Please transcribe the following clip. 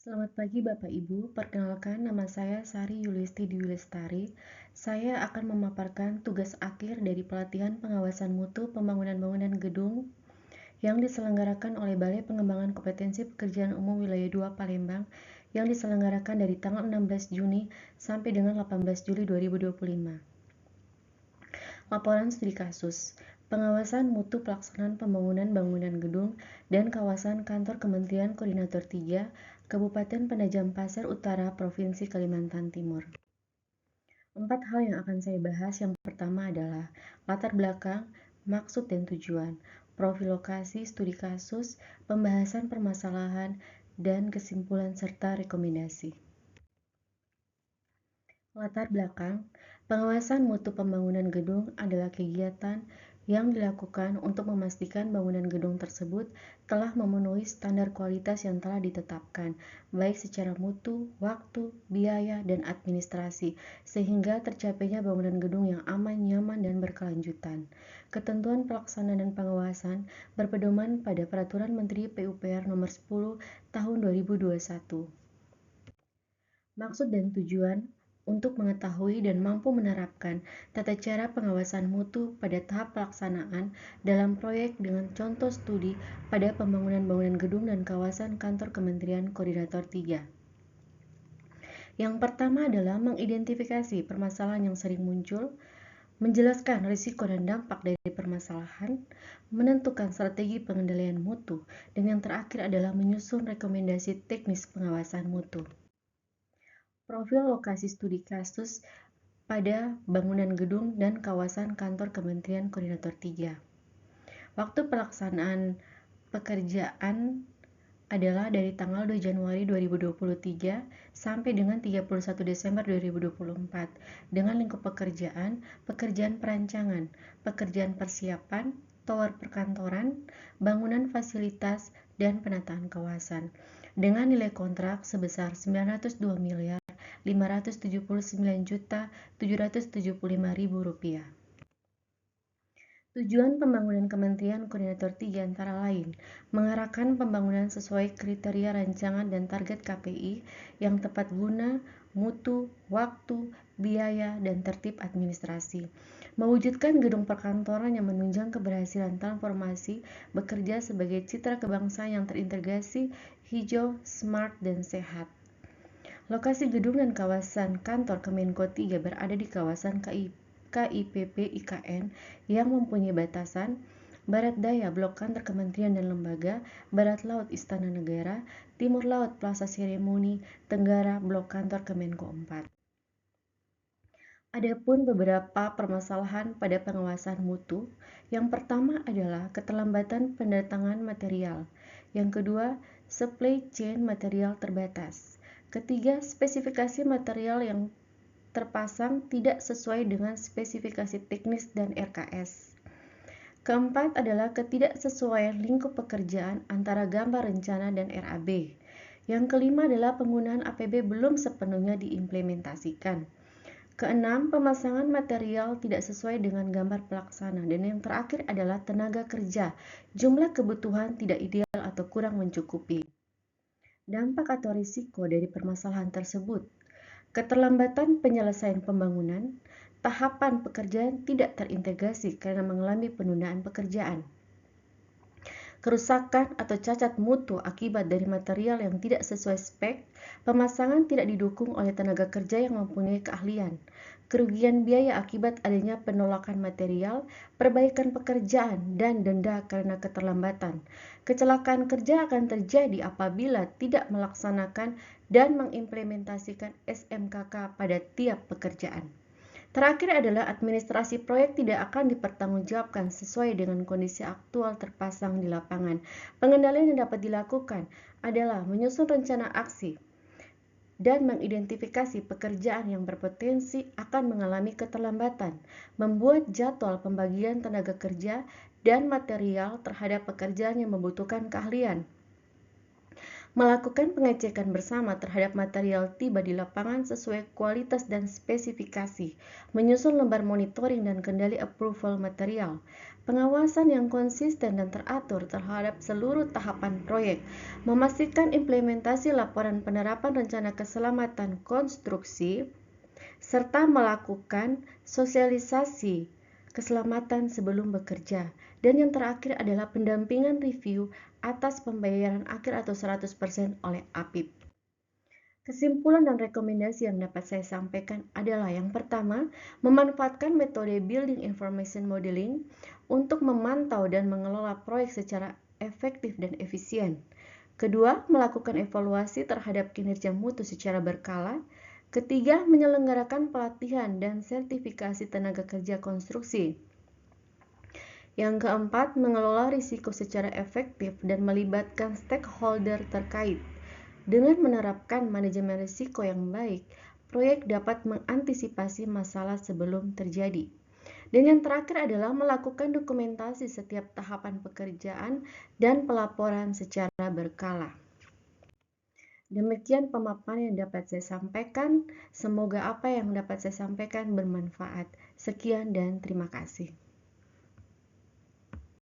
Selamat pagi Bapak Ibu, perkenalkan nama saya Sari Yulisti Dwi Lestari. Saya akan memaparkan tugas akhir dari pelatihan pengawasan mutu pembangunan bangunan gedung yang diselenggarakan oleh Balai Pengembangan Kompetensi Pekerjaan Umum Wilayah 2 Palembang yang diselenggarakan dari tanggal 16 Juni sampai dengan 18 Juli 2025. Laporan studi kasus pengawasan mutu pelaksanaan pembangunan bangunan gedung dan kawasan kantor Kementerian Koordinator 3, Kabupaten Penajam Pasir Utara, Provinsi Kalimantan Timur. 4 hal yang akan saya bahas. Yang pertama adalah latar belakang, maksud dan tujuan, profil lokasi, studi kasus, pembahasan permasalahan, dan kesimpulan serta rekomendasi. Latar belakang, pengawasan mutu pembangunan gedung adalah kegiatan yang dilakukan untuk memastikan bangunan gedung tersebut telah memenuhi standar kualitas yang telah ditetapkan, baik secara mutu, waktu, biaya, dan administrasi, sehingga tercapainya bangunan gedung yang aman, nyaman, dan berkelanjutan. Ketentuan pelaksanaan dan pengawasan berpedoman pada Peraturan Menteri PUPR Nomor 10 Tahun 2021. Maksud dan tujuan untuk mengetahui dan mampu menerapkan tata cara pengawasan mutu pada tahap pelaksanaan dalam proyek dengan contoh studi pada pembangunan bangunan gedung dan kawasan kantor Kementerian Koordinator 3. Yang pertama adalah mengidentifikasi permasalahan yang sering muncul, menjelaskan risiko dan dampak dari permasalahan, menentukan strategi pengendalian mutu, dan yang terakhir adalah menyusun rekomendasi teknis pengawasan mutu. Profil lokasi studi kasus pada bangunan gedung dan kawasan kantor Kementerian Koordinator 3. Waktu pelaksanaan pekerjaan adalah dari tanggal 2 Januari 2023 sampai dengan 31 Desember 2024 dengan lingkup pekerjaan, pekerjaan perancangan, pekerjaan persiapan, tower perkantoran, bangunan fasilitas, dan penataan kawasan dengan nilai kontrak sebesar Rp902.579.775.000. Tujuan pembangunan Kementerian Koordinator 3 antara lain mengarahkan pembangunan sesuai kriteria rancangan dan target KPI yang tepat guna, mutu, waktu, biaya, dan tertib administrasi. Mewujudkan gedung perkantoran yang menunjang keberhasilan transformasi bekerja sebagai citra kebangsaan yang terintegrasi, hijau, smart, dan sehat. Lokasi gedung dan kawasan kantor Kemenko 3 berada di kawasan KIPP IKN yang mempunyai batasan Barat Daya Blok Kantor Kementerian dan Lembaga, Barat Laut Istana Negara, Timur Laut Plaza Seremoni, Tenggara Blok Kantor Kemenko 4. Adapun beberapa permasalahan pada pengawasan mutu. Yang pertama adalah keterlambatan pendatangan material. Yang kedua, supply chain material terbatas. Ketiga, spesifikasi material yang terpasang tidak sesuai dengan spesifikasi teknis dan RKS. Keempat adalah ketidaksesuaian lingkup pekerjaan antara gambar rencana dan RAB. Yang kelima adalah penggunaan APB belum sepenuhnya diimplementasikan. Keenam, pemasangan material tidak sesuai dengan gambar pelaksana. Dan yang terakhir adalah tenaga kerja. Jumlah kebutuhan tidak ideal atau kurang mencukupi. Dampak atau risiko dari permasalahan tersebut. Keterlambatan penyelesaian pembangunan, tahapan pekerjaan tidak terintegrasi karena mengalami penundaan pekerjaan. Kerusakan atau cacat mutu akibat dari material yang tidak sesuai spek, pemasangan tidak didukung oleh tenaga kerja yang mempunyai keahlian, kerugian biaya akibat adanya penolakan material, perbaikan pekerjaan, dan denda karena keterlambatan. Kecelakaan kerja akan terjadi apabila tidak melaksanakan dan mengimplementasikan SMKK pada tiap pekerjaan. Terakhir adalah administrasi proyek tidak akan dipertanggungjawabkan sesuai dengan kondisi aktual terpasang di lapangan. Pengendalian yang dapat dilakukan adalah menyusun rencana aksi dan mengidentifikasi pekerjaan yang berpotensi akan mengalami keterlambatan, membuat jadwal pembagian tenaga kerja dan material terhadap pekerjaan yang membutuhkan keahlian, Melakukan pengecekan bersama terhadap material tiba di lapangan sesuai kualitas dan spesifikasi, menyusun lembar monitoring dan kendali approval material, pengawasan yang konsisten dan teratur terhadap seluruh tahapan proyek, memastikan implementasi laporan penerapan rencana keselamatan konstruksi, serta melakukan sosialisasi keselamatan sebelum bekerja. Dan yang terakhir adalah pendampingan review atas pembayaran akhir atau 100% oleh APIP. Kesimpulan dan rekomendasi yang dapat saya sampaikan adalah yang pertama, memanfaatkan metode Building Information Modeling untuk memantau dan mengelola proyek secara efektif dan efisien. Kedua, melakukan evaluasi terhadap kinerja mutu secara berkala. Ketiga, menyelenggarakan pelatihan dan sertifikasi tenaga kerja konstruksi. Yang keempat, mengelola risiko secara efektif dan melibatkan stakeholder terkait. Dengan menerapkan manajemen risiko yang baik, proyek dapat mengantisipasi masalah sebelum terjadi. Dan yang terakhir adalah melakukan dokumentasi setiap tahapan pekerjaan dan pelaporan secara berkala. Demikian pemaparan yang dapat saya sampaikan. Semoga apa yang dapat saya sampaikan bermanfaat. Sekian dan terima kasih.